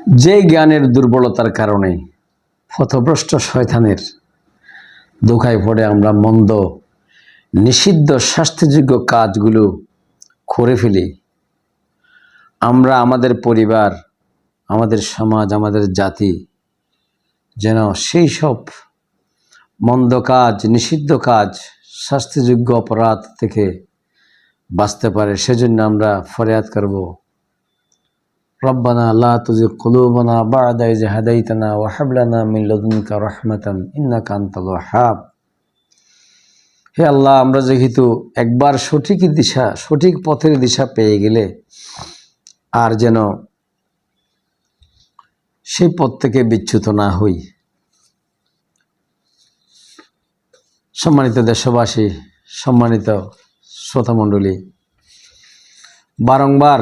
যে জ্ঞানের দুর্বলতার কারণে পথভ্রষ্ট শয়তানের ধোঁকায় পড়ে আমরা মন্দ নিষিদ্ধ শাস্তিযোগ্য কাজগুলো করে ফেলি, আমরা আমাদের পরিবার, আমাদের সমাজ, আমাদের জাতি যেন সেই সব মন্দ কাজ, নিষিদ্ধ কাজ, শাস্তিযোগ্য অপরাধ থেকে বাঁচতে পারে, সেজন্য আমরা ফরিয়াদ করব, রব্বানা লা তুজিগ কুলুবানা বা'দা ইয হাদাইতানা ওয়া হাব লানা মিন লাদুনকা রাহমাতান ইন্নাকা আনতাল ওয়াহ্হাব। হে আল্লাহ, আমরা যেহেতু একবার সঠিক পথের দিশা পেয়ে গেলে আর যেন সেই পথ থেকে বিচ্যুত না হই। সম্মানিত দেশবাসী, সম্মানিত শ্রোতামণ্ডলী, বারংবার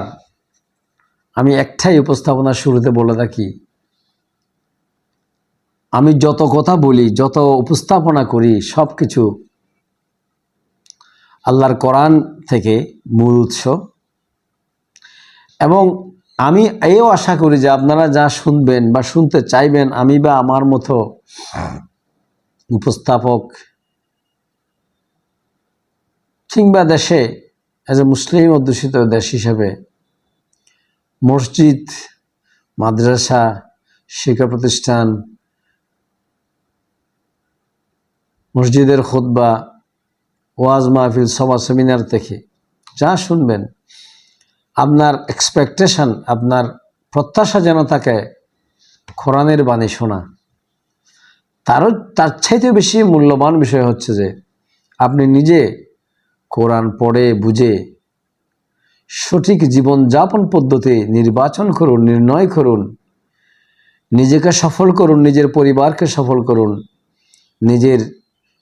আমি একটাই উপস্থাপনা শুরুতে বলে থাকি, আমি যত কথা বলি, যত উপস্থাপনা করি, সব কিছু আল্লাহর কোরআন থেকে মূল উৎস। এবং আমি এও আশা করি যে আপনারা যা শুনবেন বা শুনতে চাইবেন, আমি বা আমার মতো উপস্থাপক কিংবা দেশে এজ এ মুসলিম অধ্যুষিত দেশ হিসেবে মসজিদ, মাদ্রাসা, শিক্ষা প্রতিষ্ঠান, মসজিদের খুতবা, ওয়াজ মাহফিল, সভা সেমিনার থেকে যা শুনবেন, আপনার এক্সপেকটেশন, আপনার প্রত্যাশা যেন থাকে কোরআনের বাণী শোনা। তার চাইতে বেশি মূল্যবান বিষয় হচ্ছে যে আপনি নিজে কোরআন পড়ে বুঝে সঠিক জীবনযাপন পদ্ধতি নির্বাচন করুন, নির্ণয় করুন, নিজেকে সফল করুন, নিজের পরিবারকে সফল করুন, নিজের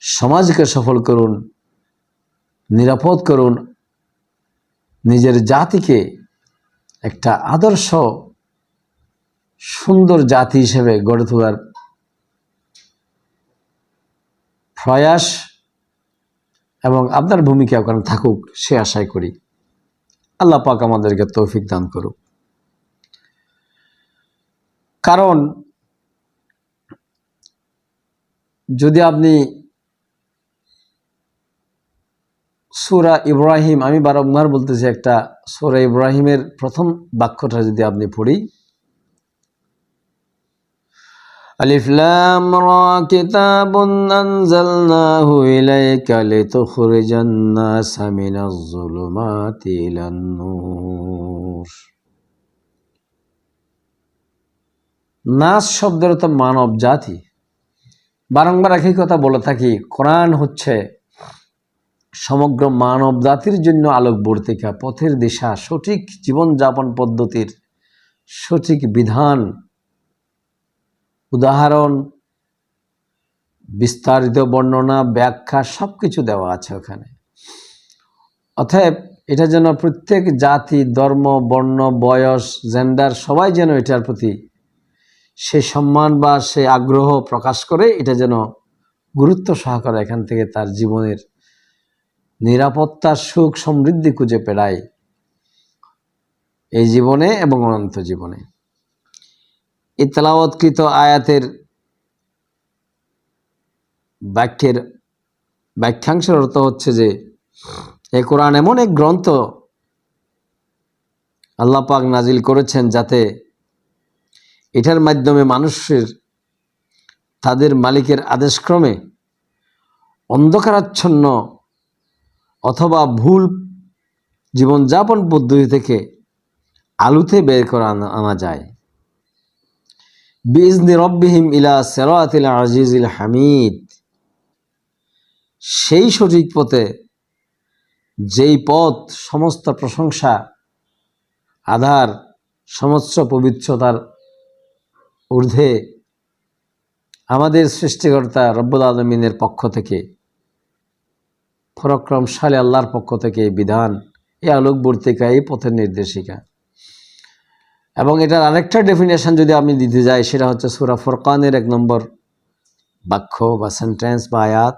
সমাজকে সফল করুন, নিরাপদ করুন, নিজের জাতিকে একটা আদর্শ সুন্দর জাতি হিসেবে গড়ে তোলার প্রয়াস এবং আপনার ভূমিকা ওখানে থাকুক, সে আশাই করি। আল্লাহ পাক আমাদেরকে তৌফিক দান করুক। কারণ যদি আপনি সূরা ইব্রাহিম, আমি বারংবার বলতেছি, একটা সূরা ইব্রাহিমের প্রথম বাক্যটা যদি আপনি পড়ি, আলিফ লাম রা কিতাবুন আনজালনাহু ইলাইকা লিতুখরিজান নাসা মিনাজ যুলুমাতি ইলান নূর। নাস শব্দের অর্থ মানব জাতি। বারংবার একই কথা বলে থাকি, কোরআন হচ্ছে সমগ্র মানব জাতির জন্য আলোকবর্তিকা, পথের দিশা, সঠিক জীবনযাপন পদ্ধতির সঠিক বিধান, উদাহরণ, বিস্তারিত বর্ণনা, ব্যাখ্যা সবকিছু দেওয়া আছে ওখানে। অতএব এটা যেন প্রত্যেক জাতি, ধর্ম, বর্ণ, বয়স, জেন্ডার সবাই যেন এটার প্রতি সে সম্মান বা সে আগ্রহ প্রকাশ করে, এটা যেন গুরুত্ব সহকারে এখান থেকে তার জীবনের নিরাপত্তা, সুখ, সমৃদ্ধি খুঁজে পেড়ায় এই জীবনে এবং অনন্ত জীবনে। এই তেলাওয়াতকৃত আয়াতের ব্যাখ্যাংশের অর্থ হচ্ছে যে এই কোরআন এমন এক গ্রন্থ আল্লাহ পাক নাজিল করেছেন যাতে এটার মাধ্যমে মানুষের তাদের মালিকের আদেশক্রমে অন্ধকারাচ্ছন্ন অথবা ভুল জীবনযাপন পদ্ধতি থেকে আলোতে বের করে আনা যায়। বিইজনি রব্বিহিম ইলা সিরাতিল আজিজিল হামিদ, সেই সঠিক পথে, যেই পথ সমস্ত প্রশংসা, আধার, সমস্ত পবিত্রতার ঊর্ধ্বে আমাদের সৃষ্টিকর্তা রব্বুল আলামিনের পক্ষ থেকে, পরাক্রমশালী আল্লাহর পক্ষ থেকে এই বিধান, এই আলোকবর্তিকা, এই পথের নির্দেশিকা। এবং এটার আরেকটা ডেফিনেশন যদি আমি দিতে যাই, সেটা হচ্ছে সূরা ফুরকানের 1 নম্বর বাক্য বা সেন্টেন্স বা আয়াত,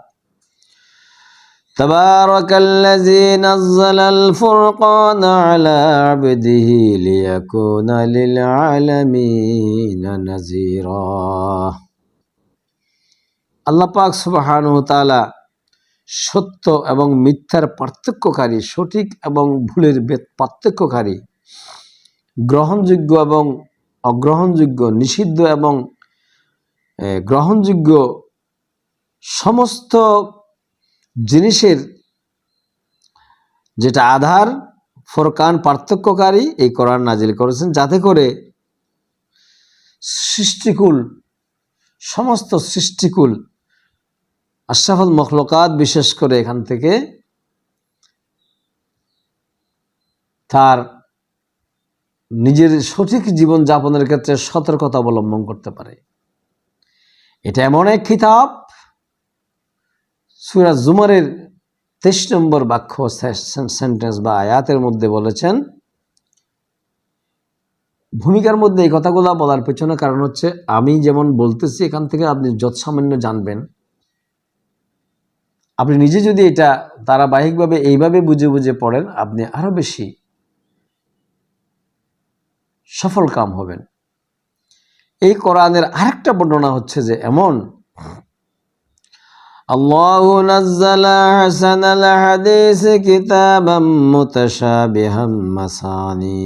তাবারাকাল্লাযী নাযালাল ফুরকানা আলা আবদিহি লিয়াকুনা লিল আলামিনা নাযীরা। আল্লাহ পাক সুবহানাহু ওয়া তাআলা সত্য এবং মিথ্যার পার্থক্যকারী, সঠিক এবং ভুলের পার্থক্যকারী, গ্রহণযোগ্য এবং অগ্রহণযোগ্য, নিষিদ্ধ এবং গ্রহণযোগ্য সমস্ত জিনিসের যেটা আধার, ফরকান, পার্থক্যকারী এই কোরআন নাজিল করেছেন, যাতে করে সৃষ্টিকুল, সমস্ত সৃষ্টিকুল আশরাফুল মখলুকাত বিশেষ করে এখান থেকে তার নিজের সঠিক জীবন যাপনের ক্ষেত্রে সতর্কতা অবলম্বন করতে পারে। এটা এমন এক কিতাব, সূরা জুমারের 23 নম্বর বাক্য সেন্টেন্স বা আয়াতের মধ্যে বলেছেন, ভূমিকার মধ্যে এই কথাগুলো বলার পেছনে কারণ হচ্ছে, আমি যেমন বলতেছি এখান থেকে আপনি যত সামান্য জানবেন, আপনি নিজে যদি এটা ধারাবাহিকভাবে এইভাবে বুঝে বুঝে পড়েন, আপনি আরো বেশি সফল কাম হবেন। এই কোরআনের আরেকটা বর্ণনা হচ্ছে যে এমন, আল্লাহু নাযালা আহসানাল হাদিস কিতাবাম মুতাশাবিহাম মাসানি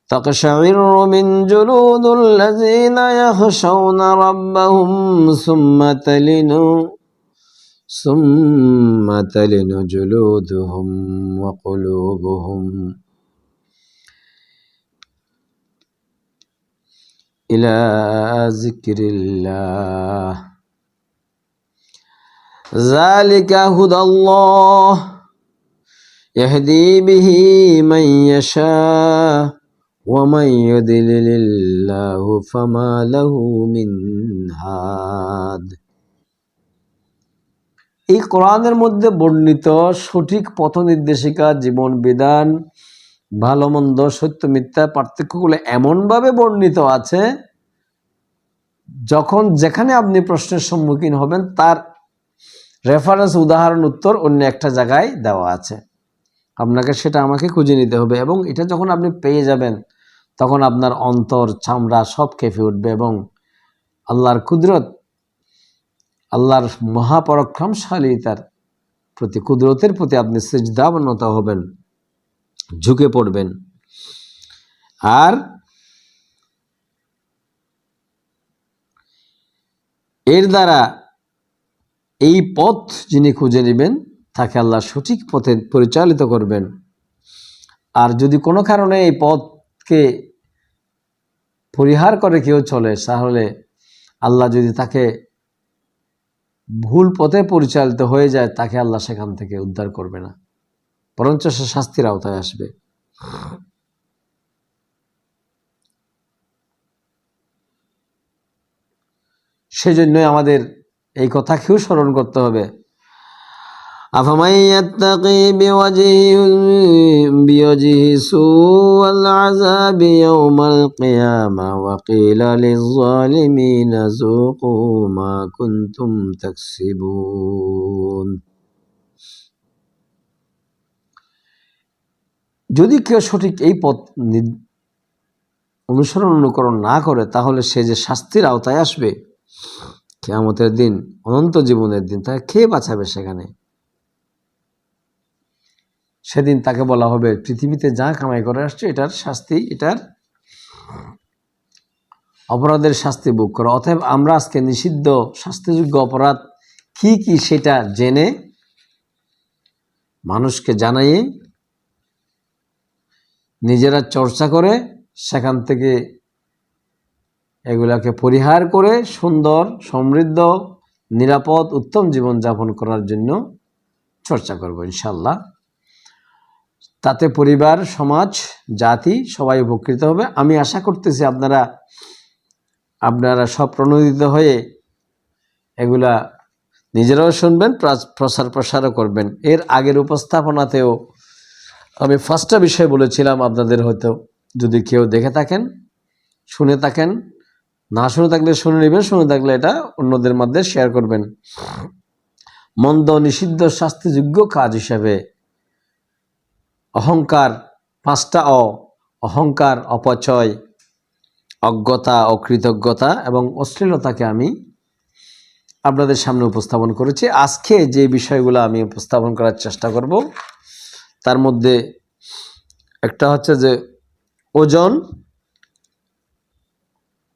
তাকশাইরু মিন জুলুদিল্লাযীনা ইয়াখশাউনা রাব্বাহুম সুম্মা তালিনু জুলুদুহুম ওয়া কুলুবুহুম ইলা যিকরিল্লাহ যালিকা হুদাল্লাহ ইয়াহদি বিহি মান ইয়াশা ওয়া মান ইউদ্লিলিল্লাহু ফামা লাহু মিন হাদ। এই কোরআনের মধ্যে বর্ণিত সঠিক পথ নির্দেশিকা, জীবন বিধান, ভালো মন্দ, সত্য মিথ্যা পার্থক্যগুলো এমনভাবে বর্ণিত আছে, যখন যেখানে আপনি প্রশ্নের সম্মুখীন হবেন তার রেফারেন্স, উদাহরণ, উত্তর অন্য একটা জায়গায় দেওয়া আছে। আপনাকে সেটা আমাকে খুঁজে নিতে হবে, এবং এটা যখন আপনি পেয়ে যাবেন তখন আপনার অন্তর, চামড়া সব কেঁপে উঠবে, এবং আল্লাহর কুদরত, আল্লাহর মহাপরাক্রমশালীতার প্রতি, কুদরতের প্রতি আপনি সিজদাবনত হবেন, ঝুঁকে পড়বেন। আর এর দ্বারা এই পথ যিনি খুঁজে নেবেন তাকে আল্লাহ সঠিক পথে পরিচালিত করবেন। আর যদি কোনো কারণে এই পথকে পরিহার করে কেউ চলে, তাহলে আল্লাহ যদি তাকে ভুল পথে পরিচালিত হয়ে যায়, তাকে আল্লাহ সেখান থেকে উদ্ধার করবে না, বরঞ্চ সে শাস্তির আওতায় আসবে। সেজন্যই আমাদের এই কথাকেও স্মরণ করতে হবে। আফামান ইয়াত্তাকি বিওয়াজহিহি সুআল আযাবি ইয়াওমাল কিয়ামা ওয়া কিলা লিয-যালিমিনা যুকু মা কুনতুম তাকসিবুন। যদি কেউ সঠিক এই পথ অনুকরণ না করে, তাহলে সে যে শাস্তির আওতায় আসবে কিয়ামতের দিন, অনন্ত জীবনের দিন, তাকে কে বাঁচাবে? সেদিন তাকে বলা হবে, পৃথিবীতে যা কামাই করে আসছে এটার শাস্তি, এটার অপরাধের শাস্তি ভোগ করো। অতএব আমরা আজকে নিষিদ্ধ শাস্তিযোগ্য অপরাধ কি কি সেটা জেনে, মানুষকে জানাইয়ে, নিজেরা চর্চা করে, সেখান থেকে এগুলাকে পরিহার করে সুন্দর, সমৃদ্ধ, নিরাপদ, উত্তম জীবন যাপন করার জন্য চর্চা করব ইনশাআল্লাহ। তাতে পরিবার, সমাজ, জাতি সবাই উপকৃত হবে। আমি আশা করতেছি আপনারা সব প্রণোদিত হয়ে এগুলা নিজেরাও শুনবেন, প্রসারও করবেন। এর আগের উপস্থাপনাতেও আমি 5টা বিষয় বলেছিলাম, আপনাদের হয়তো যদি কেউ দেখে থাকেন, শুনে থাকেন, না শুনে থাকলে শুনে নেবেন, শুনে থাকলে এটা অন্যদের মধ্যে শেয়ার করবেন। মন্দ নিষিদ্ধ শাস্তিযোগ্য কাজ হিসাবে অহংকার, 5টা অহংকার, অপচয়, অজ্ঞতা, অকৃতজ্ঞতা এবং অশ্লীলতাকে আমি আপনাদের সামনে উপস্থাপন করেছি। আজকে যে বিষয়গুলো আমি উপস্থাপন করার চেষ্টা করব তার মধ্যে একটা হচ্ছে যে ওজন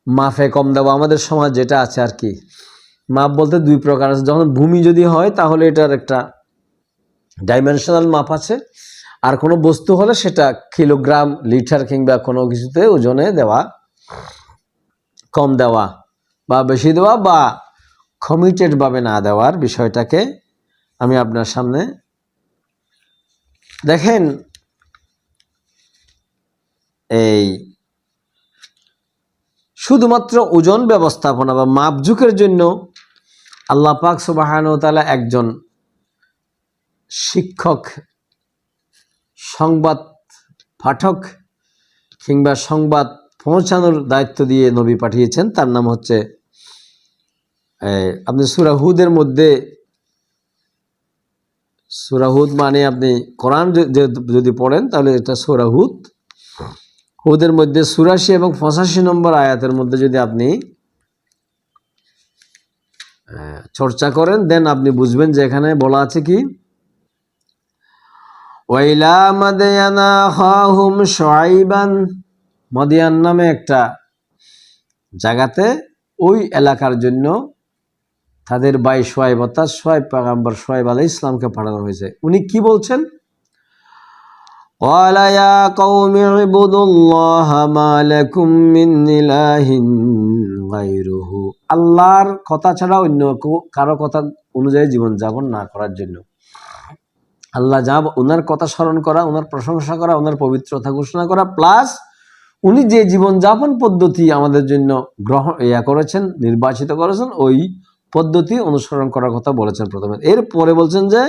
মাফে কম দেওয়া। আমাদের সমাজ যেটা আছে আর কি, মাপ বলতে 2 প্রকার আছে। যখন ভূমি যদি হয় তাহলে এটার একটা ডাইমেনশনাল মাপ আছে, আর কোনো বস্তু হলে সেটা কিলোগ্রাম, লিটার কিংবা কোনো কিছুতে ওজনে দেওয়া, কম দেওয়া বা বেশি দেওয়া বা কমিটেড ভাবে না দেওয়ার বিষয়টাকে আমি আপনার সামনে দেখেন। এই শুধুমাত্র ওজন ব্যবস্থাপনা বা মাপঝুকের জন্য আল্লাহ পাক সুবহানাহু ওয়া তাআলা একজন শিক্ষক, সংবাদ পাঠক কিংবা সংবাদ পৌঁছানোর দায়িত্ব দিয়ে নবী পাঠিয়েছেন। তার নাম হচ্ছে, আপনি সূরা হুদের মধ্যে, সূরা হুদ মানে আপনি কোরআন যদি পড়েন তাহলে এটা সূরা হুদের মধ্যে 84 এবং 85 নম্বর আয়াতের মধ্যে যদি আপনি চর্চা করেন দেন আপনি বুঝবেন যে এখানে বলা আছে কি, ওয়াইলা মাদিয়ানা খাহুম শুআইবান, মাদিয়ান নামে একটা জায়গাতে ওই এলাকার জন্য তাদের ভাই শুআইব অর্থাৎ শুআইব পয়গম্বর শুআইব আলাইহিস সালামকে পাঠানো হয়েছে। উনি কি বলছেন, ক্বালা ইয়া কওমি ইবুদুল্লাহা মা লাকুম মিন ইলাহিন গায়রুহু, আল্লাহর কথা ছাড়া অন্য কারো কথা অনুযায়ী জীবন যাপন না করার জন্য। আল্লাহ যা, ওনার কথা স্মরণ করা, ওনার প্রশংসা করা, ওনার পবিত্রতা ঘোষণা করা, প্লাস উনি যে জীবনযাপন পদ্ধতি আমাদের জন্য করেছেন, নির্বাচিত করেছেন, ওই পদ্ধতি অনুসরণ করার কথা বলেছেন প্রথমে। এরপরে বলছেন যে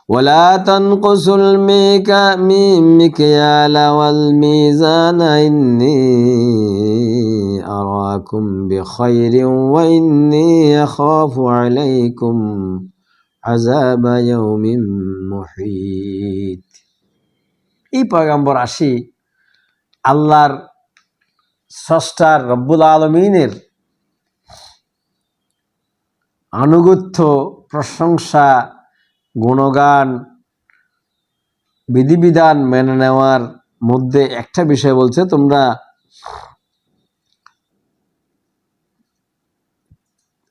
ওয়ালা তানকুসুল মিকয়ালা ওয়াল মিজানা ইন্নী আরাকুম বিখাইরিন ওয়া ইন্নী আখাফু আলাইকুম আযাবা ইয়াউমিন মুহিত। এই পয়গম্বর আসি আল্লাহর স্রষ্টার রব্বুল আলামিনের আনুগত্য, প্রশংসা, গুণগান, বিধিবিধান মেনে নেওয়ার মধ্যে একটা বিষয় বলছে, তোমরা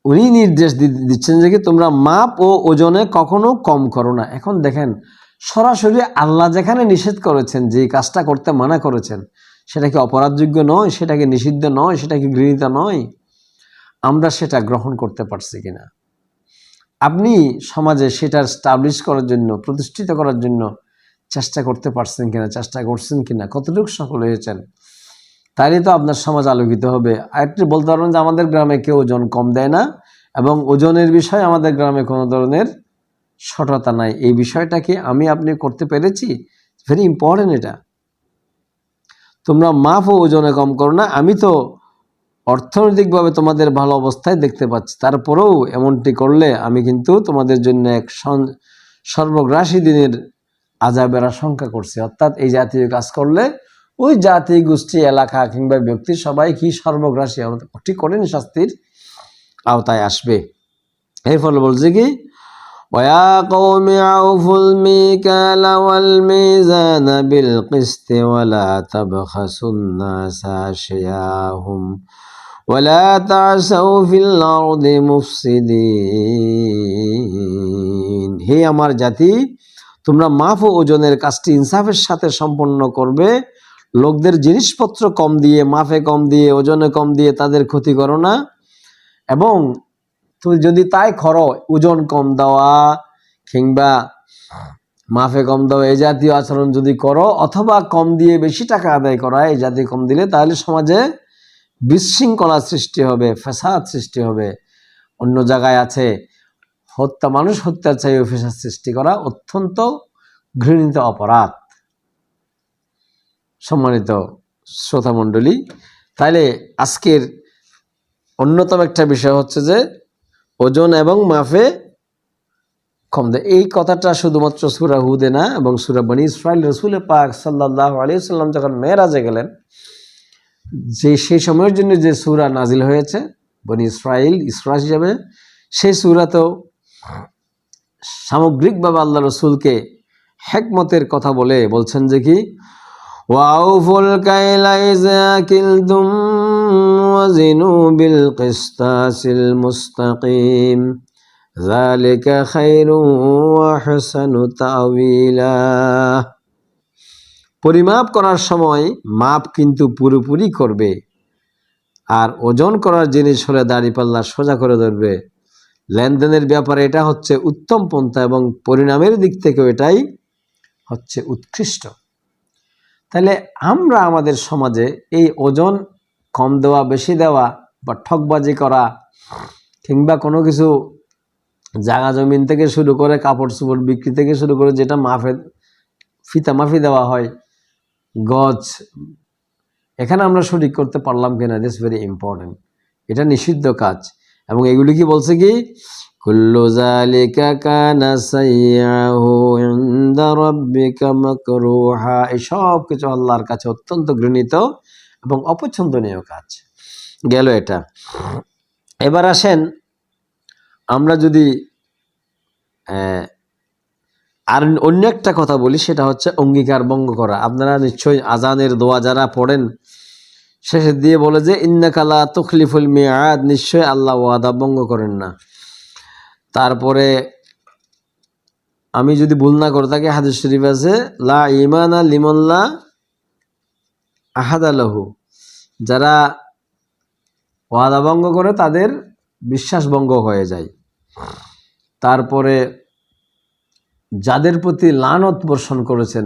উনি নির্দেশ দিচ্ছেন যে কি তোমরা মাপ ও ওজনে কখনো কম করো না। এখন দেখেন সরাসরি আল্লাহ যেখানে নিষেধ করেছেন, যে কাজটা করতে মানা করেছেন, সেটা কি অপরাধযোগ্য নয়? সেটা কি নিষিদ্ধ নয়? সেটা কি ঘৃণিত নয়? আমরা সেটা গ্রহণ করতে পারছি কিনা? আপনি সমাজে সেটা স্টাবলিশ করার জন্য, প্রতিষ্ঠিত করার জন্য চেষ্টা করতে পারছেন কিনা, চেষ্টা করছেন কিনা, কতটুকু সফল হয়েছেন? তাইলে তো আপনার সমাজ আলোকিত হবে। আরেকটি বলতে পারবেন যে আমাদের গ্রামে কেউ ওজন কম দেয় না এবং ওজনের বিষয়ে আমাদের গ্রামে কোনো ধরনের সঠতা নাই। এই বিষয়টা কি আমি আপনি করতে পেরেছি? ভেরি ইম্পর্টেন্ট এটা। তোমরা মাপ ও ওজনে কম করো না। আমি তো অর্থনৈতিকভাবে তোমাদের ভালো অবস্থায় দেখতে পাচ্ছি, তারপরেও এমনটি করলে আমি কিন্তু তোমাদের জন্য এক সর্বগ্রাসী দিনের আযাবের আশঙ্কা করছি। অর্থাৎ এই জাতীয় কাজ করলে ওই জাতি, গোষ্ঠী, এলাকা কিংবা ব্যক্তি সবাই কি সর্বগ্রাসী, ঠিক করেন শাস্তির আওতায় আসবে। এর ফলে বলছে কি, ওয়া কওমি আউফুল মিকালা ওয়াল মিজানা বিল কিসতি ওয়া লা তাবখাসুন নাসা আশিয়াহুম ওয়া লা তা'সাউ ফিল আরদি মুফসিদিন। হে আমার জাতি, তোমরা মাপ ও ওজনের কাজটি ইনসাফের সাথে সম্পন্ন করবে। লোকদের জিনিসপত্র কম দিয়ে, মাপে কম দিয়ে, ওজনে কম দিয়ে তাদের ক্ষতি করো না। এবং তুমি যদি তাই করো, ওজন কম দেওয়া কিংবা মাপে কম দেওয়া এই জাতীয় আচরণ যদি করো, অথবা কম দিয়ে বেশি টাকা আদায় করা, এই জাতীয় কম দিলে, তাহলে সমাজে বিশৃঙ্খলা সৃষ্টি হবে, ফ্যাসাদ সৃষ্টি হবে। অন্য জায়গায় আছে মানুষ হত্যার চাইও ফ্যাসাদ সৃষ্টি করা অত্যন্ত ঘৃণিত অপরাধ। সম্মানিত শ্রোতা মণ্ডলী, তাইলে আজকের অন্যতম একটা বিষয় হচ্ছে যে ওজন এবং মাফে কম দেয়। এই কথাটা শুধুমাত্র সূরা হুদে না, এবং সূরা বনী ইসরাইল রাসূল পাক সাল্লাল্লাহু আলাইহি ওয়াসাল্লাম যখন মেরাজে গেলেন, যে সেই সময়ের জন্য যে সূরা নাজিল হয়েছে বনী ইসরাইল ইসরা হিসাবে, সেই সূরাতেও সামগ্রিকভাবে আল্লাহ রসুলকে হিকমতের কথা বলে বলছেন যে কি, ওয়াউফুল কাইলা ইযা কিলতুম ওয়াজিনু বিল কিসতাসিল মুস্তাকিম যালিকা খায়রুন ওয়া আহসানু তাওয়িলা। পরিমাপ করার সময় মাপ কিন্তু পুরোপুরি করবে, আর ওজন করার জিনিস হলে দাড়িপাল্লা সোজা করে ধরবে। লেনদেনের ব্যাপারে এটা হচ্ছে উত্তম পন্থা, এবং পরিণামের দিক থেকেও এটাই হচ্ছে উৎকৃষ্ট। তাহলে আমরা আমাদের সমাজে এই ওজন কম দেওয়া, বেশি দেওয়া, বা ঠকবাজি করা, কিংবা কোনো কিছু জায়গা জমিন থেকে শুরু করে কাপড় চোপড় বিক্রি থেকে শুরু করে যেটা ফিতা মাফি দেওয়া হয়, গজ, এখানে আমরা সঠিক করতে পারলাম কিনা, দিস ভেরি ইম্পর্টেন্ট। এটা নিষিদ্ধ কাজ, এবং এগুলি কি বলছে কি, কুল্লু যালিকা কানা সাইয়্যাহু ইনদা রাব্বিকা মাকরুহা, এই সব কিছু আল্লাহর কাছে অত্যন্ত ঘৃণিত এবং অপছন্দনীয় কাজ গেল এটা। এবার আসেন আমরা যদি আর অন্য একটা কথা বলি, সেটা হচ্ছে অঙ্গীকার ভঙ্গ করা। আপনারা নিশ্চয়ই আজানের দোয়া যারা পড়েন, শেষে দিয়ে বলে যে ইন্নাকা লা তুখলিফুল মিআদ, নিশ্চয় আল্লাহ ওয়াদা ভঙ্গ করেন না। তারপরে আমি যদি ভুল না করে থাকি, হাদিস শরীফ আছে লা ঈমানা লিমান লা আহাদা লাহু, যারা ওয়াদা ভঙ্গ করে তাদের বিশ্বাস ভঙ্গ হয়ে যায়। তারপরে যাদের প্রতি লানত বর্ষণ করেছেন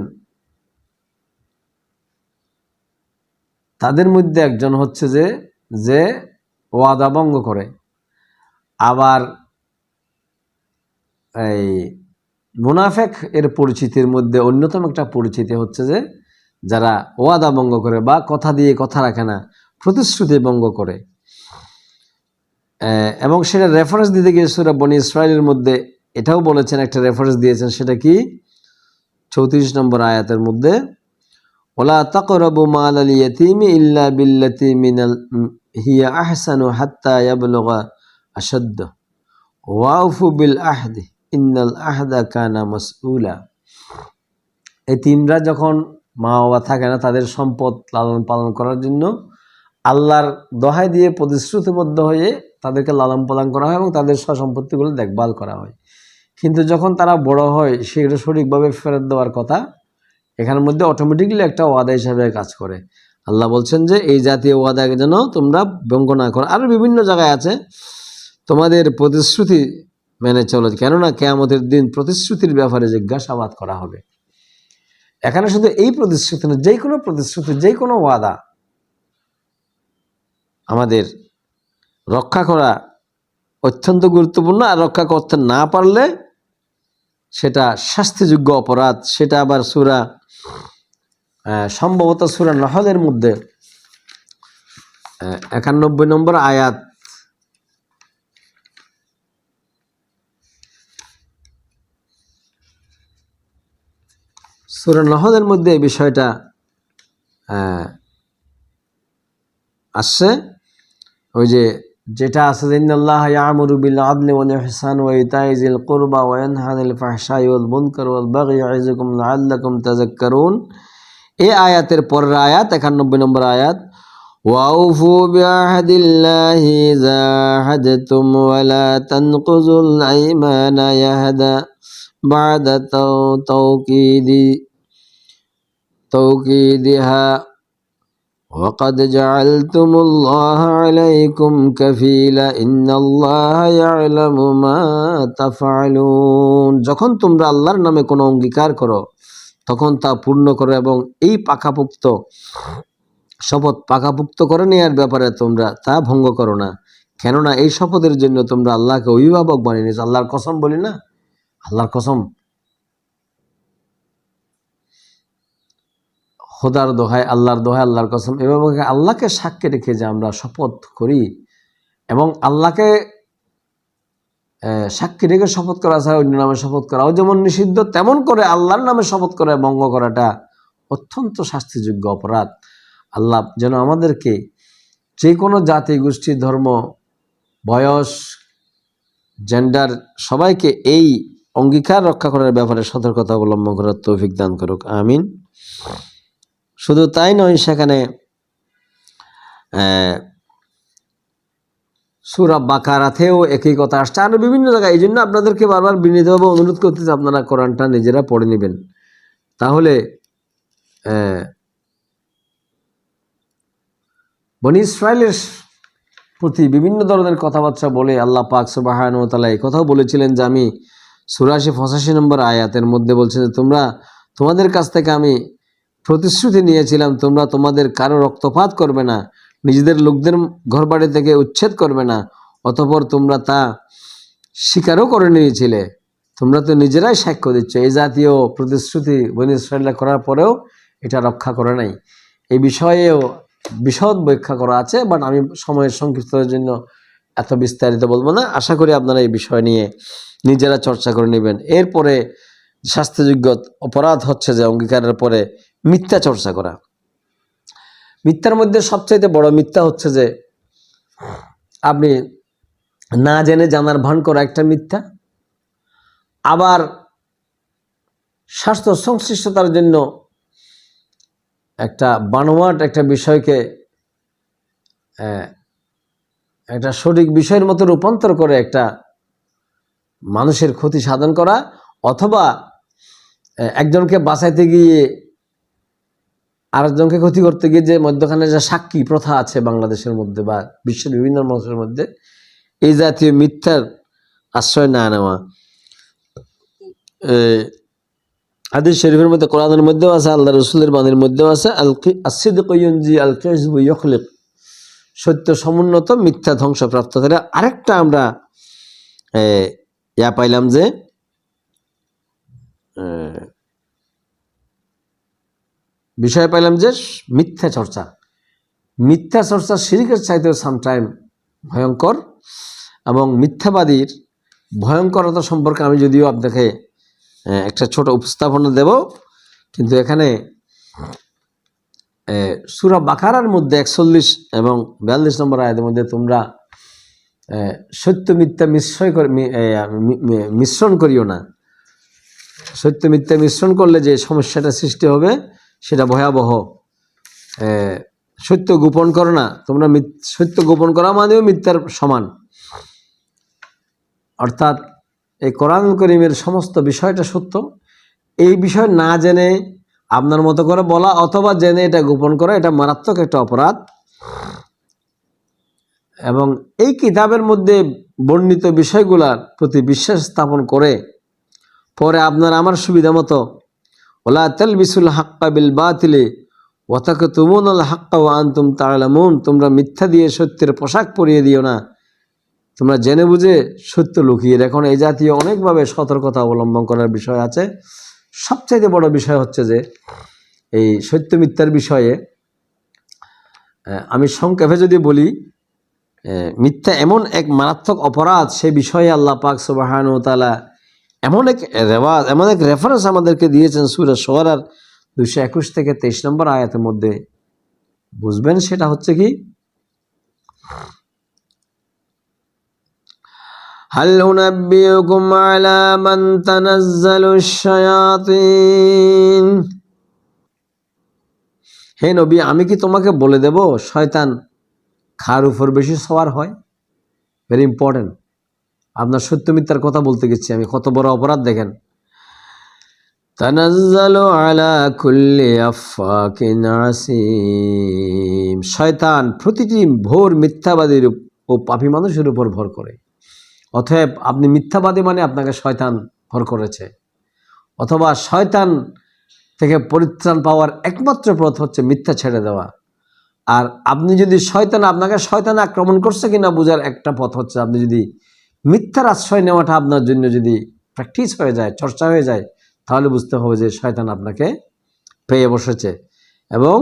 তাদের মধ্যে একজন হচ্ছে যে ওয়াদা ভঙ্গ করে। আবার এই মুনাফেক এর পরিচিতির মধ্যে অন্যতম একটা পরিচিতি হচ্ছে যে যারা ওয়াদা ভঙ্গ করে বা কথা দিয়ে কথা রাখে না, প্রতিশ্রুতি ভঙ্গ করে। এবং সেটা রেফারেন্স দিতে গিয়ে সূরা বনী ইসরাইলের মধ্যে এটাও বলেছেন, একটা রেফারেন্স দিয়েছেন, সেটা কি 34 নম্বর আয়াতের মধ্যে, ওয়ালা তাকরাবু মালাল ইয়াতীমি ইল্লা বিল্লাতী হিয়া আহসানু হাত্তা ইয়াবলুগা আশাদ্দা ওয়াউফু বিল আহদি ইন্নাল আহদা কানা মাসউলা। এতিমরা যখন মা বাবা থাকে না, তাদের সম্পদ লালন পালন করার জন্য আল্লাহর দোহাই দিয়ে প্রতিশ্রুতিবদ্ধ হয়ে তাদেরকে লালন পালন করা হয় এবং তাদের সম্পত্তিগুলো দেখভাল করা হয়। কিন্তু যখন তারা বড় হয়, সেগুলো সঠিকভাবে ফেরত দেওয়ার কথা, এখানের মধ্যে অটোমেটিকলি একটা ওয়াদা হিসাবে কাজ করে। আল্লাহ বলছেন যে এই জাতীয় ওয়াদা যেন তোমরা ভঙ্গ না করো। আরও বিভিন্ন জায়গায় আছে তোমাদের প্রতিশ্রুতি মেনে চলো, কেননা কিয়ামতের দিন প্রতিশ্রুতির ব্যাপারে জিজ্ঞাসাবাদ করা হবে। এখানে শুধু এই প্রতিশ্রুতি না, যে কোনো প্রতিশ্রুতি, যে কোনো ওয়াদা আমাদের রক্ষা করা অত্যন্ত গুরুত্বপূর্ণ। আর রক্ষা করতে না পারলে সেটা শাস্তিযোগ্য অপরাধ। সেটা আবার সম্ভবত সূরা নহলের মধ্যে 91 নম্বর আয়াত, সূরা নহলের মধ্যে এই বিষয়টা আসছে। ওই যেটা আছে, ইন্নাল্লাহা ইয়া'মুরু বিল আদলি ওয়াল ইহসানি ওয়া ইতা'i যিল কুরবা ওয়া ইয়ানহা আনিল ফাহশাই ওয়াল মুনকার ওয়াল বাগই ইয়া'iযুকুম লা'আল্লাকুম তাযাক্কারুন। এই আয়াতের পরের আয়াত 91 নম্বর আয়াত, ওয়াউফু বিআহদিল্লাহি ইযা আহাদতুম ওয়া লা তানকুযুল আইমানা ইয়াহদা বা'দা তাওকীদিহা وقد جعلتم الله عليكم كفيلا إن الله يعلم ما تفعلون। যখন তোমরা আল্লাহর নামে কোনো অঙ্গীকার করো তখন তা পূর্ণ করো, এবং এই শপথ পাকাপুক্ত করে নেওয়ার ব্যাপারে তোমরা তা ভঙ্গ করো না, কেননা এই শপথের জন্য তোমরা আল্লাহকে অভিভাবক বানিয়ে নিয়েছো। আল্লাহর কসম বলি না, আল্লাহর কসম, খোদার দোহাই, আল্লাহর দোহাই, আল্লাহর কসম, এভাবে আল্লাহকে সাক্ষী রেখে যে আমরা শপথ করি এবং আল্লাহকে সাক্ষী রেখে শপথ করা ছাড়া অন্য নামে শপথ করাও যেমন নিষিদ্ধ, তেমন করে আল্লাহর নামে শপথ করে ভঙ্গ করাটা অত্যন্ত শাস্তিযোগ্য অপরাধ। আল্লাহ যেন আমাদেরকে যে কোনো জাতি, গোষ্ঠী, ধর্ম, বয়স, জেন্ডার সবাইকে এই অঙ্গীকার রক্ষা করার ব্যাপারে সতর্কতা অবলম্বন করার তৌফিক দান করুক, আমিন। শুধু তাই নয়, সেখানে সূরা বাকারাতেও একই কথা আসছে, আরো বিভিন্ন জায়গায়। এই জন্য আপনাদেরকে বারবার বিনীতভাবে অনুরোধ করতেছি, আপনারা কোরআনটা নিজেরা পড়ে নেবেন। তাহলে বনী ইসরাইলের প্রতি বিভিন্ন ধরনের কথাবার্তা বলে আল্লাহ পাক সুবহানাহু ওয়া তাআলা এই কথাও বলেছিলেন যে আমি সূরা 85 নম্বর আয়াতের মধ্যে বলছেন যে তোমাদের কাছ থেকে আমি প্রতিশ্রুতি নিয়েছিলাম, তোমরা তোমাদের কারো রক্তপাত করবে না, নিজেদের লোকদের ঘরবাড়ি থেকে উচ্ছেদ করবে না, অতঃপর তোমরা তা স্বীকারও করে নিয়েছিলে। তোমরা তো নিজেরাই সাক্ষ্য দিচ্ছ। এই জাতীয় প্রতিশ্রুতি বনী ইসরাইলরা করার পরেও এটা রক্ষা করে নাই। এই বিষয়েও বিশদ ব্যাখ্যা করা আছে, বাট আমি সময়ের সংক্ষিপ্ততার জন্য এত বিস্তারিত বলবো না। আশা করি আপনারা এই বিষয় নিয়ে নিজেরা চর্চা করে নেবেন। এরপরে শাস্তিযোগ্য অপরাধ হচ্ছে যে অঙ্গীকারের পরে মিথ্যা চর্চা করা। মিথ্যার মধ্যে সবচাইতে বড় মিথ্যা হচ্ছে যে আপনি না জেনে জানার ভান করা একটা মিথ্যা, আবার স্বাস্থ্য সংশ্লিষ্টতার জন্য একটা বানোয়াট একটা বিষয়কে একটা সঠিক বিষয়ের মতো রূপান্তর করে একটা মানুষের ক্ষতি সাধন করা, অথবা একজনকে বাঁচাইতে গিয়ে আরেকজনকে ক্ষতি করতে গিয়ে যে মধ্যখানে যে সাক্ষী প্রথা আছে বাংলাদেশের মধ্যে বা বিশ্বের বিভিন্ন মানুষের মধ্যে, এই জাতীয় মিথ্যার আশ্রয় না নেওয়া। হাদিস শরীফের মধ্যে, কোরআনের মধ্যেও আছে, আল্লাহ রসুলের বাণীর মধ্যেও আছে, আস-সিদকু ইউনজি আল কাযিবু ইউখলিক, সত্য সমুন্নত, মিথ্যা ধ্বংসপ্রাপ্ত। তাহলে আরেকটা আমরা পাইলাম যে বিষয় পাইলাম যে মিথ্যা চর্চা শিরকের চাইতেও সামটাইম ভয়ঙ্কর, এবং মিথ্যাবাদীর ভয়ঙ্করতা সম্পর্কে আমি যদিও আপনাকে একটা ছোট উপস্থাপনা দেব, কিন্তু এখানে সূরা বাকারার মধ্যে 41 এবং 42 নম্বর আয়াতের মধ্যে তোমরা সত্য মিথ্যা মিশ্রণ করিও না। সত্য মিথ্যা মিশ্রণ করলে যে সমস্যাটা সৃষ্টি হবে সেটা ভয়াবহ। সত্য গোপন করো না, তোমরা সত্য গোপন করা মানেও মিথ্যার সমান। অর্থাৎ এই কোরআন কারীমের সমস্ত বিষয়টা সত্য, এই বিষয় না জেনে আপনার মতো করে বলা অথবা জেনে এটা গোপন করা, এটা মারাত্মক একটা অপরাধ। এবং এই কিতাবের মধ্যে বর্ণিত বিষয়গুলোর প্রতি বিশ্বাস স্থাপন করে পরে আপনার আমার সুবিধা মতো ওয়ালা তালবিসুল হাক্কা বিল বাতিলি ওয়া তাকতুমুনাল হাক্কা ওয়া আনতুম তা'লামুন, তোমরা মিথ্যা দিয়ে সত্যের পোশাক পরিয়ে দিও না, তোমরা জেনে বুঝে সত্য লুকিয়ে রাখো না। এই জাতীয় অনেকভাবে সতর্কতা অবলম্বন করার বিষয় আছে। সবচেয়ে বড় বিষয় হচ্ছে যে এই সত্য মিথ্যার বিষয়ে আমি সংক্ষেপে যদি বলি, মিথ্যা এমন এক মারাত্মক অপরাধ, সে বিষয়ে আল্লাহ পাক সুবহানাহু ওয়া তাআলা এমন এক রেফারেন্স আমাদেরকে দিয়েছেন সূরা শুআরার 221 থেকে 23 নম্বর আয়াতের মধ্যে। বুঝবেন সেটা হচ্ছে কি, হাল উনাব্বিউকুম আলা মান তানাজ্জালুশ শায়াতিন, হে নবী আমি কি তোমাকে বলে দেব শয়তান কার উপর বেশি সওয়ার হয়। Very important. আপনার সত্য মিথ্যার কথা বলতে গেছি আমি, কত বড় অপরাধ দেখেন। তানাজ্জালু আলা কুল্লি আফাকিন আসিম, শয়তান প্রতিটি ভোর মিথ্যাবাদীর ও পাপী মানুষের উপর ভর করে। অতএব আপনি মিথ্যাবাদী মানে আপনাকে শয়তান ভর করেছে, অথবা শয়তান থেকে পরিত্রাণ পাওয়ার একমাত্র পথ হচ্ছে মিথ্যা ছেড়ে দেওয়া। আর আপনি যদি আপনাকে শয়তান আক্রমণ করছে কিনা বোঝার একটা পথ হচ্ছে আপনি যদি মিথ্যার আশ্রয় নেওয়াটা আপনার জন্য যদি প্র্যাকটিস হয়ে যায়, চর্চা হয়ে যায়, তাহলে বুঝতে হবে যে শয়তান আপনাকে পেয়ে বসেছে। এবং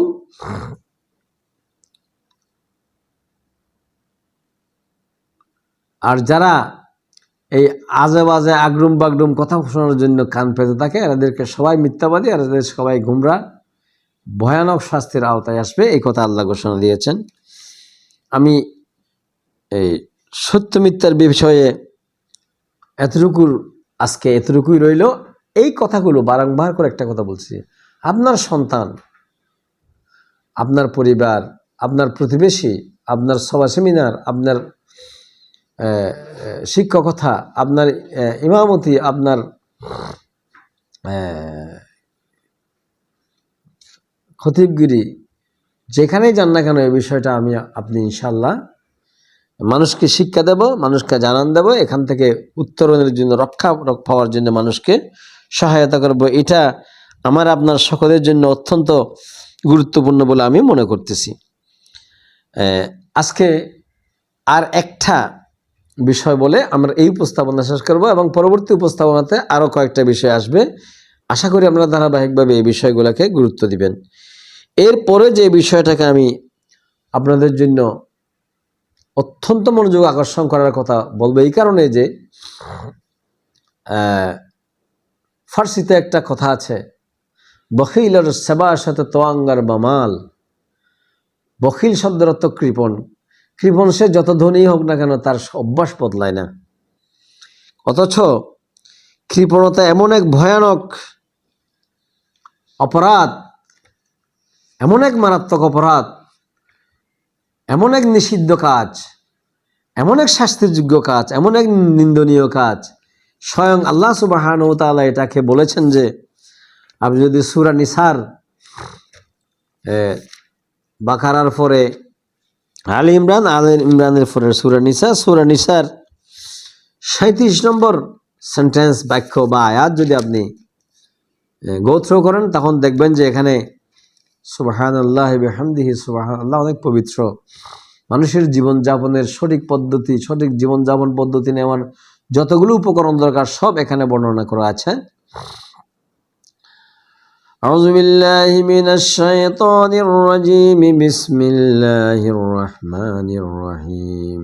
আর যারা এই আজে বাজে আগরুম বাগরুম কথা শোনার জন্য কান পেতে থাকে, এদেরকে সবাই মিথ্যাবাদী আর এদের সবাই গুমরা, ভয়ানক শাস্তির আওতায় আসবে, এই কথা আল্লাহ ঘোষণা দিয়েছেন। আমি এই সত্য মিথ্যার বিষয়ে আজকে এতটুকুই রইল। এই কথাগুলো বারংবার করে একটা কথা বলছি, আপনার সন্তান, আপনার পরিবার, আপনার প্রতিবেশী, আপনার সভা সেমিনার, আপনার শিক্ষকতা, আপনার ইমামতি, আপনার খতিবগিরি, যেখানেই যান না কেন এই বিষয়টা আপনি ইনশাল্লাহ মানুষকে শিক্ষা দেব, মানুষকে জানান দেব, এখান থেকে উত্তরণের জন্য রক্ষা পাওয়ার জন্য মানুষকে সহায়তা করব। এটা আমার আপনার সকলের জন্য অত্যন্ত গুরুত্বপূর্ণ বলে আমি মনে করতেছি। আজকে আর একটা বিষয় বলে আমরা এই উপস্থাপনা শেষ করব এবং পরবর্তী উপস্থাপনাতে আরও কয়েকটা বিষয় আসবে। আশা করি আমরা ধারাবাহিকভাবে এই বিষয়গুলোকে গুরুত্ব দিবেন। এরপরে যে বিষয়টাকে আমি আপনাদের জন্য অত্যন্ত মনোযোগ আকর্ষণ করার কথা বলবো এই কারণে যে ফার্সিতে একটা কথা আছে, বখিলের সেবার সাথে তোয়াঙ্গার বামাল। বখিল শব্দের অর্থ কৃপণ। কৃপণ সে যত ধনী হোক না কেন তার অভ্যাস বদলায় না। অথচ কৃপণতা এমন এক ভয়ানক অপরাধ, এমন এক মারাত্মক অপরাধ, এমন এক নিষিদ্ধ কাজ, এমন এক শাস্তির যোগ্য কাজ, এমন এক নিন্দনীয় কাজ, স্বয়ং আল্লাহ সুবহানাহু ওয়া তাআলা এটাকে বলেছেন যে আপনি যদি সূরা নিসার বাকারার পরে আলী ইমরানের পরে সূরা নিসার 37 নম্বর সেন্টেন্স, বাক্য বা আয়াত যদি আপনি গো থ্রু করেন তখন দেখবেন যে এখানে সুবহানাল্লাহি বিহামদিহি, সুবহানাল্লাহ অনেক পবিত্র, মানুষের জীবনযাপনের সঠিক পদ্ধতি, সঠিক জীবনযাপন পদ্ধতি নেওয়ার যতগুলো উপকরণ দরকার সব এখানে বর্ণনা করা আছে। আউযু বিল্লাহি মিনাশ শাইতানির রাজীম, বিসমিল্লাহির রহমানির রহিম।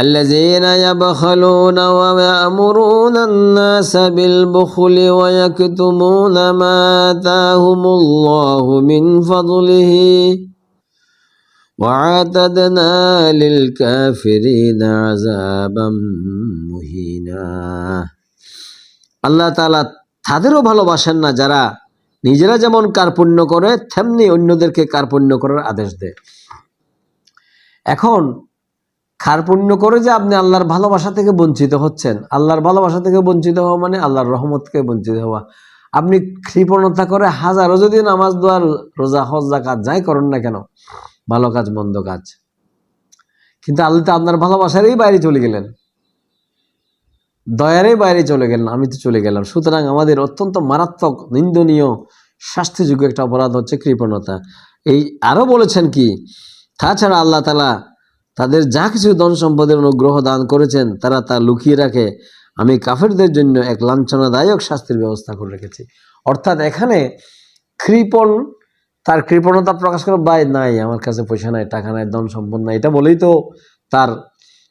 الذين يبخلون ويأمرون الناس بالبخل ويكتمون ما آتاهم الله من فضله وأعتدنا للكافرين عذابا مهينا। আল্লাহ তাআলা তাদেরও ভালোবাসেন না যারা নিজেরা যেমন কার্পণ্য করে তেমনি অন্যদেরকে কার্পণ্য করার আদেশ দেয়। এখন কার্পণ্য করে যে আপনি আল্লাহর ভালোবাসা থেকে বঞ্চিত হচ্ছেন, আল্লাহর ভালোবাসা থেকে বঞ্চিত হওয়া মানে আল্লাহর রহমত থেকে বঞ্চিত হওয়া। আপনি কৃপণতা করে হাজারো যদি নামাজ দোয়া রোজা হজ যাকাত যাই করেন না কেন, ভালো কাজ মন্দ কাজ, কিন্তু আল্লাহ তো আপনার ভালোবাসারই বাইরে চলে গেলেন, দয়ারই বাইরে চলে গেলেন, আমি তো চলে গেলাম। সুতরাং আমাদের অত্যন্ত মারাত্মক নিন্দনীয় শাস্তিযোগ্য একটা অপরাধ হচ্ছে কৃপণতা। এই আরো বলেছেন কি, তাছাড়া আল্লাহ তাআলা তাদের যা কিছু ধন সম্পদের অনুগ্রহ দান করেছেন তারা তা লুকিয়ে রাখে, আমি কাফেরদের জন্য এক লাঞ্ছনাদায়ক শাস্তির ব্যবস্থা করে রেখেছি। অর্থাৎ এখানে কৃপণ তার কৃপণতা প্রকাশ করে, ভাই নাই আমার কাছে পয়সা নাই, টাকা নাই, ধন সম্পদ নাই, এটা বলেই তো তার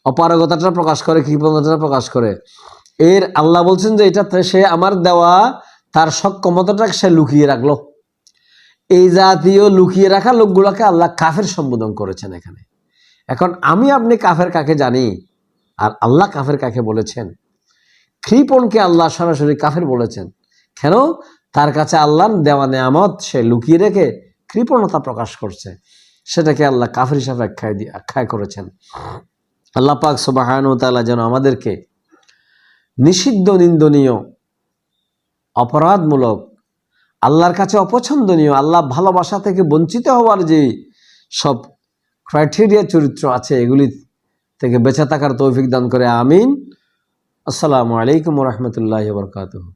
অপারগতাটা প্রকাশ করে, কৃপণতাটা প্রকাশ করে। এর আল্লাহ বলছেন যে এটা সে আমার দেওয়া তার সক্ষমতাটাকে সে লুকিয়ে রাখলো। এই জাতীয় লুকিয়ে রাখা লোকগুলোকে আল্লাহ কাফের সম্বোধন করেছেন এখানে। এখন আমি আপনি কাফের কাকে জানি আর আল্লাহ কাফের কাকে বলেছেন? কৃপণকে আল্লাহ সরাসরি কাফের বলেছেন। কেন? তার কাছে আল্লাহর দেওয়া নেয়ামত সে লুকিয়ে রেখে কৃপণতা প্রকাশ করছে, সেটাকে আল্লাহ কাফের হিসাবে আখ্যায় করেছেন। আল্লাহ পাক সুবহানাহু ওয়া তাআলা যেন আমাদেরকে নিষিদ্ধ, নিন্দনীয়, অপরাধমূলক, আল্লাহর কাছে অপছন্দনীয়, আল্লাহ ভালোবাসা থেকে বঞ্চিত হওয়ার যে সব ক্রাইটেরিয়া চরিত্র আছে এগুলি থেকে বেঁচে থাকার তৌফিক দান করে। আমিন। আসসালামু আলাইকুম ওয়া রাহমাতুল্লাহি ওয়া বারাকাতুহু।